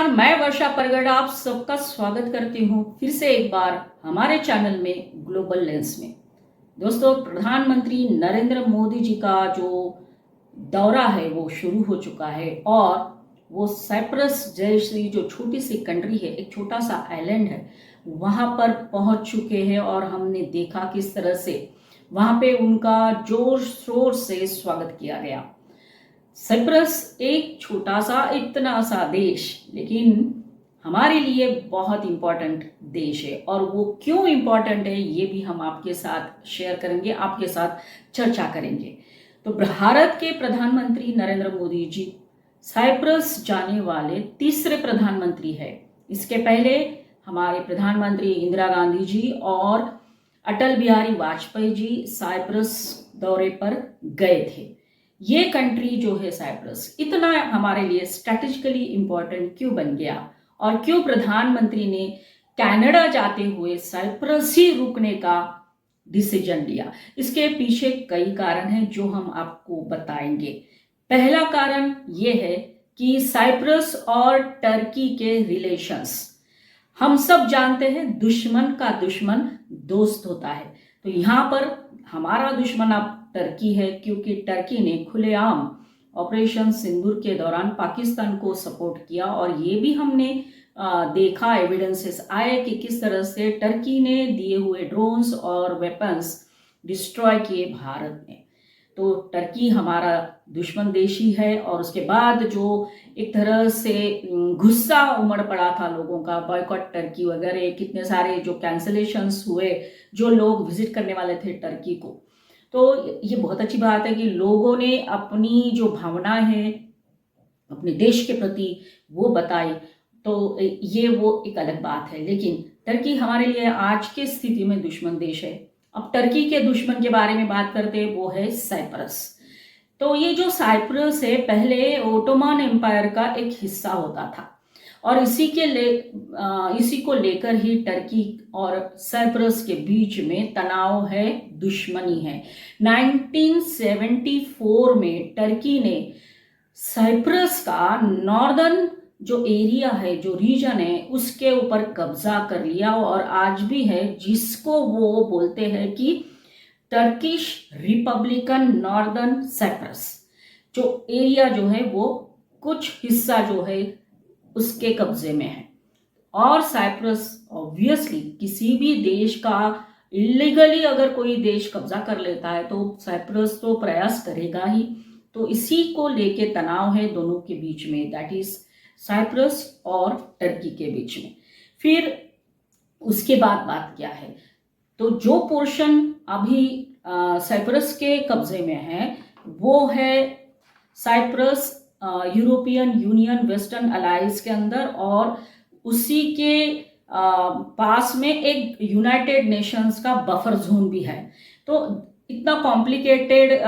नमस्कार, मैं वर्षा परगड़ आप सबका स्वागत करती हूँ फिर से एक बार हमारे चैनल में ग्लोबल लेंस में। दोस्तों, प्रधानमंत्री नरेंद्र मोदी जी का जो दौरा है वो शुरू हो चुका है और वो साइप्रस जैसी जो छोटी सी कंट्री है, एक छोटा सा आइलैंड है, वहाँ पर पहुँच चुके हैं और हमने देखा किस तरह से वहाँ पे उनका जोर शोर से स्वागत किया गया। साइप्रस एक छोटा सा इतना सा देश, लेकिन हमारे लिए बहुत इंपॉर्टेंट देश है और वो क्यों इंपॉर्टेंट है ये भी हम आपके साथ शेयर करेंगे, आपके साथ चर्चा करेंगे। तो भारत के प्रधानमंत्री नरेंद्र मोदी जी साइप्रस जाने वाले तीसरे प्रधानमंत्री है। इसके पहले हमारे प्रधानमंत्री इंदिरा गांधी जी और अटल बिहारी वाजपेयी जी साइप्रस दौरे पर गए थे। ये कंट्री जो है साइप्रस इतना हमारे लिए स्ट्रैटेजिकली इंपॉर्टेंट क्यों बन गया और क्यों प्रधानमंत्री ने कनाडा जाते हुए साइप्रस ही रुकने का डिसीजन लिया, इसके पीछे कई कारण हैं जो हम आपको बताएंगे। पहला कारण ये है कि साइप्रस और टर्की के रिलेशंस, हम सब जानते हैं दुश्मन का दुश्मन दोस्त होता है। तो यहाँ पर हमारा दुश्मन अब टर्की है, क्योंकि टर्की ने खुलेआम ऑपरेशन सिंदूर के दौरान पाकिस्तान को सपोर्ट किया और ये भी हमने देखा, एविडेंसेस आए कि किस तरह से टर्की ने दिए हुए ड्रोन्स और वेपन्स डिस्ट्रॉय किए भारत में। तो टर्की हमारा दुश्मन देश ही है और उसके बाद जो एक तरह से गुस्सा उमड़ पड़ा था लोगों का, बॉयकॉट टर्की वगैरह, कितने सारे जो कैंसलेशंस हुए, जो लोग विजिट करने वाले थे टर्की को। तो ये बहुत अच्छी बात है कि लोगों ने अपनी जो भावना है अपने देश के प्रति वो बताई, तो ये वो एक अलग बात है। लेकिन टर्की हमारे लिए आज की स्थिति में दुश्मन देश है। अब टर्की के दुश्मन के बारे में बात करते हैं, वो है साइप्रस। तो ये जो साइप्रस है पहले ओटोमन एम्पायर का एक हिस्सा होता था और इसी को लेकर ही टर्की और साइप्रस के बीच में तनाव है, दुश्मनी है। 1974 में टर्की ने साइप्रस का नॉर्दर्न जो एरिया है, जो रीजन है, उसके ऊपर कब्जा कर लिया और आज भी है, जिसको वो बोलते हैं कि टर्किश रिपब्लिकन नॉर्दर्न साइप्रस। जो एरिया जो है वो कुछ हिस्सा जो है उसके कब्जे में है। और साइप्रस ऑब्वियसली किसी भी देश का इलीगली अगर कोई देश कब्जा कर लेता है तो साइप्रस तो प्रयास करेगा ही। तो इसी को लेके तनाव है दोनों के बीच में, दैट इज साइप्रस और टर्की के बीच में। फिर उसके बाद बात क्या है, तो जो पोर्शन अभी साइप्रस के कब्जे में है वो है Cyprus European Union western alliance के अंदर और उसी के पास में एक यूनाइटेड नेशंस का बफर जोन भी है। तो इतना कॉम्प्लिकेटेड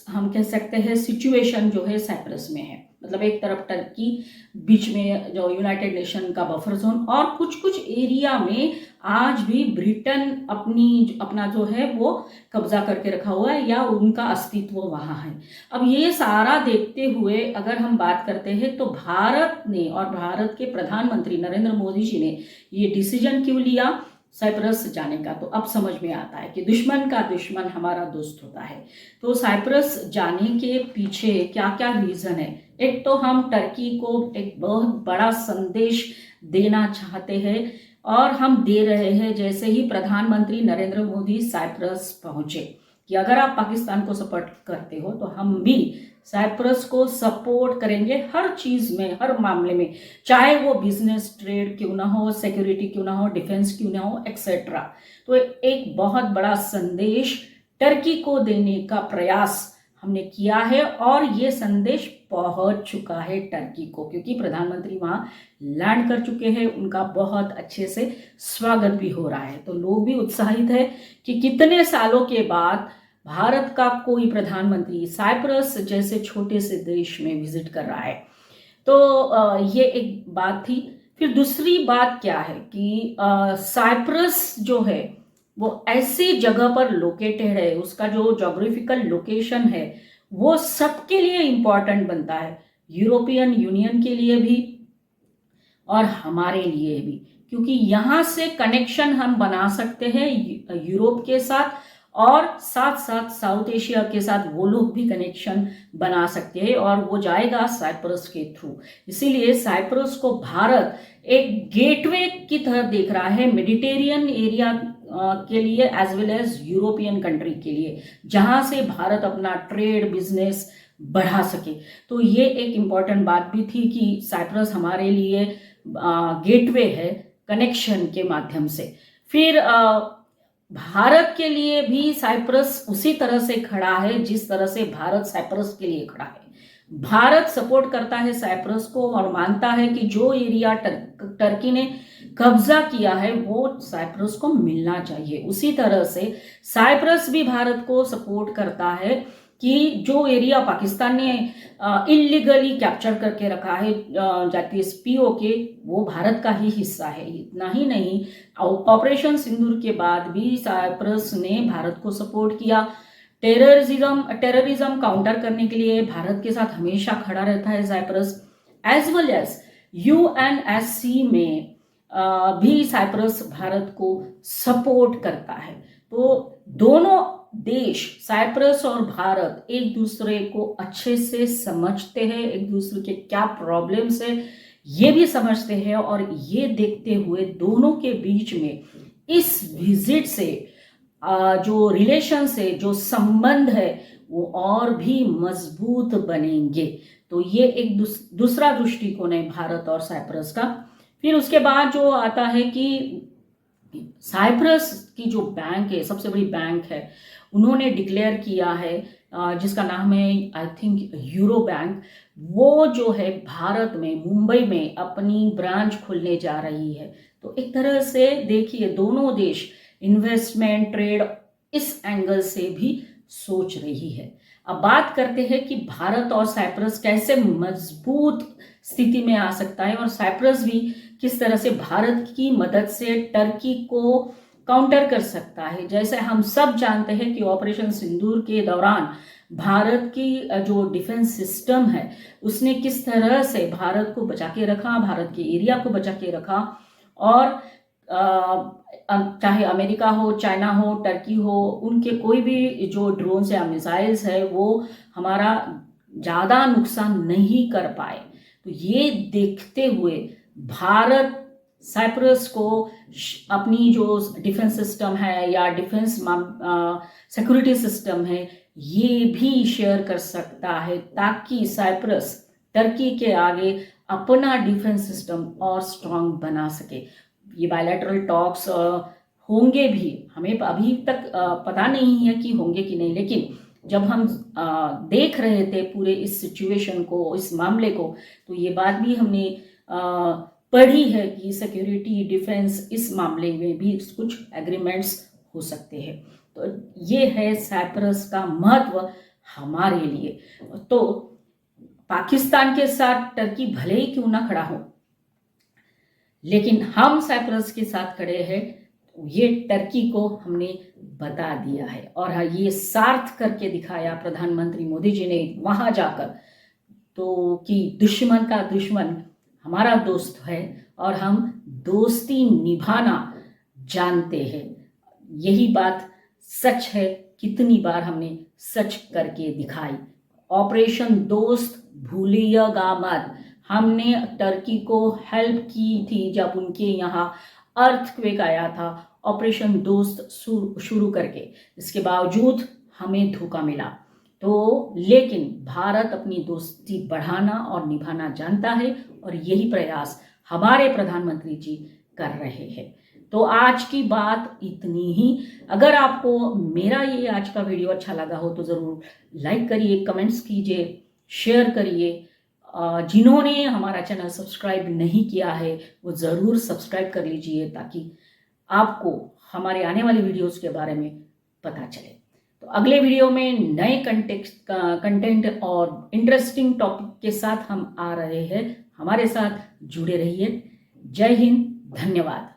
हम कह सकते हैं सिचुएशन जो है साइप्रस में है। मतलब एक तरफ टर्की, बीच में जो यूनाइटेड नेशन का बफर जोन और कुछ कुछ एरिया में आज भी ब्रिटेन अपना जो है वो कब्जा करके रखा हुआ है या उनका अस्तित्व वहाँ है। अब ये सारा देखते हुए अगर हम बात करते हैं तो भारत ने और भारत के प्रधानमंत्री नरेंद्र मोदी जी ने ये डिसीजन क्यों लिया साइप्रस जाने का, तो अब समझ में आता है कि दुश्मन का दुश्मन हमारा दोस्त होता है। तो साइप्रस जाने के पीछे क्या क्या रीजन है। एक तो हम टर्की को एक बहुत बड़ा संदेश देना चाहते हैं और हम दे रहे हैं, जैसे ही प्रधानमंत्री नरेंद्र मोदी साइप्रस पहुंचे, कि अगर आप पाकिस्तान को सपोर्ट करते हो तो हम भी साइप्रस को सपोर्ट करेंगे हर चीज में, हर मामले में, चाहे वो बिजनेस ट्रेड क्यों ना हो, सिक्योरिटी क्यों ना हो, डिफेंस क्यों ना हो, एक्सेट्रा। तो एक बहुत बड़ा संदेश टर्की को देने का प्रयास हमने किया है और ये संदेश पहुंच चुका है टर्की को, क्योंकि प्रधानमंत्री वहां लैंड कर चुके हैं, उनका बहुत अच्छे से स्वागत भी हो रहा है। तो लोग भी उत्साहित है कि कितने सालों के बाद भारत का कोई प्रधानमंत्री साइप्रस जैसे छोटे से देश में विजिट कर रहा है। तो ये एक बात थी। फिर दूसरी बात क्या है कि साइप्रस जो है वो ऐसी जगह पर लोकेटेड है, उसका जो जोग्राफिकल लोकेशन है वो सबके लिए इंपॉर्टेंट बनता है, यूरोपियन यूनियन के लिए भी, और हमारे लिए भी, क्योंकि यहाँ से कनेक्शन हम बना सकते हैं यूरोप के साथ, और साथ साथ साउथ एशिया के साथ वो लोग भी कनेक्शन बना सकते हैं, और वो जाएगा साइप्रस के थ्रू। इसीलिए साइप्रस को भारत एक गेटवे की तरह देख रहा है मेडिटेरियन एरिया के लिए as well as European country के लिए, जहां से भारत अपना ट्रेड बिजनेस बढ़ा सके। तो ये एक इम्पॉर्टेंट बात भी थी कि साइप्रस हमारे लिए गेटवे है कनेक्शन के माध्यम से। फिर भारत के लिए भी साइप्रस उसी तरह से खड़ा है जिस तरह से भारत साइप्रस के लिए खड़ा है। भारत सपोर्ट करता है साइप्रस को और मानता है कि जो एरिया टर्की ने कब्जा किया है वो साइप्रस को मिलना चाहिए। उसी तरह से साइप्रस भी भारत को सपोर्ट करता है कि जो एरिया पाकिस्तान ने इलीगली कैप्चर करके रखा है जातीय पीओके, वो भारत का ही हिस्सा है। इतना ही नहीं, ऑपरेशन सिंदूर के बाद भी साइप्रस ने भारत को सपोर्ट किया। टेररिज्म काउंटर करने के लिए भारत के साथ हमेशा खड़ा रहता है Cyprus. As well as UNSC में भी साइप्रस भारत को सपोर्ट करता है। तो दोनों देश साइप्रस और भारत एक दूसरे को अच्छे से समझते हैं, एक दूसरे के क्या प्रॉब्लम्स है ये भी समझते हैं, और ये देखते हुए दोनों के बीच में इस विजिट से जो रिलेशन से जो संबंध है वो और भी मजबूत बनेंगे। तो ये एक दूसरा दृष्टिकोण है भारत और साइप्रस का। फिर उसके बाद जो आता है कि साइप्रस की जो बैंक है, सबसे बड़ी बैंक है, उन्होंने डिक्लेयर किया है जिसका नाम है आई थिंक यूरो बैंक, वो जो है भारत में मुंबई में अपनी ब्रांच खोलने जा रही है। तो एक तरह से देखिए दोनों देश इन्वेस्टमेंट ट्रेड इस एंगल से भी सोच रही है। अब बात करते हैं कि भारत और साइप्रस कैसे मजबूत स्थिति में आ सकता है, और साइप्रस भी किस तरह से भारत की मदद से टर्की को काउंटर कर सकता है। जैसे हम सब जानते हैं कि ऑपरेशन सिंदूर के दौरान भारत की जो डिफेंस सिस्टम है उसने किस तरह से भारत को बचा के रखा, भारत के एरिया को बचा के रखा, और चाहे अमेरिका हो, चाइना हो, टर्की हो, उनके कोई भी जो ड्रोन्स या मिसाइल्स है वो हमारा ज़्यादा नुकसान नहीं कर पाए। तो ये देखते हुए भारत साइप्रस को अपनी जो डिफेंस सिस्टम है या डिफेंस सिक्योरिटी सिस्टम है ये भी शेयर कर सकता है, ताकि साइप्रस टर्की के आगे अपना डिफेंस सिस्टम और स्ट्रांग बना सके। ये बायलैटरल टॉक्स होंगे भी, हमें अभी तक पता नहीं है कि होंगे कि नहीं, लेकिन जब हम देख रहे थे पूरे इस सिचुएशन को, इस मामले को, तो ये बात भी हमने पढ़ी है कि सिक्योरिटी डिफेंस इस मामले में भी कुछ एग्रीमेंट्स हो सकते हैं। तो ये है साइप्रस का महत्व हमारे लिए। तो पाकिस्तान के साथ टर्की भले ही क्यों ना खड़ा हो, लेकिन हम साइप्रस के साथ खड़े हैं। ये टर्की को हमने बता दिया है, और ये सार्थ करके दिखाया प्रधानमंत्री मोदी जी ने वहां जाकर, तो कि दुश्मन का दुश्मन हमारा दोस्त है और हम दोस्ती निभाना जानते हैं। यही बात सच है, कितनी बार हमने सच करके दिखाई। ऑपरेशन दोस्त भूलिएगा मत, हमने टर्की को हेल्प की थी जब उनके यहाँ अर्थक्वेक आया था ऑपरेशन दोस्त शुरू करके। इसके बावजूद हमें धोखा मिला। तो लेकिन भारत अपनी दोस्ती बढ़ाना और निभाना जानता है, और यही प्रयास हमारे प्रधानमंत्री जी कर रहे हैं। तो आज की बात इतनी ही। अगर आपको मेरा ये आज का वीडियो अच्छा लगा हो तो ज़रूर लाइक करिए, कमेंट्स कीजिए, शेयर करिए। जिन्होंने हमारा चैनल सब्सक्राइब नहीं किया है वो ज़रूर सब्सक्राइब कर लीजिए, ताकि आपको हमारे आने वाली वीडियोस के बारे में पता चले। तो अगले वीडियो में नए कंटेंट और इंटरेस्टिंग टॉपिक के साथ हम आ रहे हैं। हमारे साथ जुड़े रहिए। जय हिंद, धन्यवाद।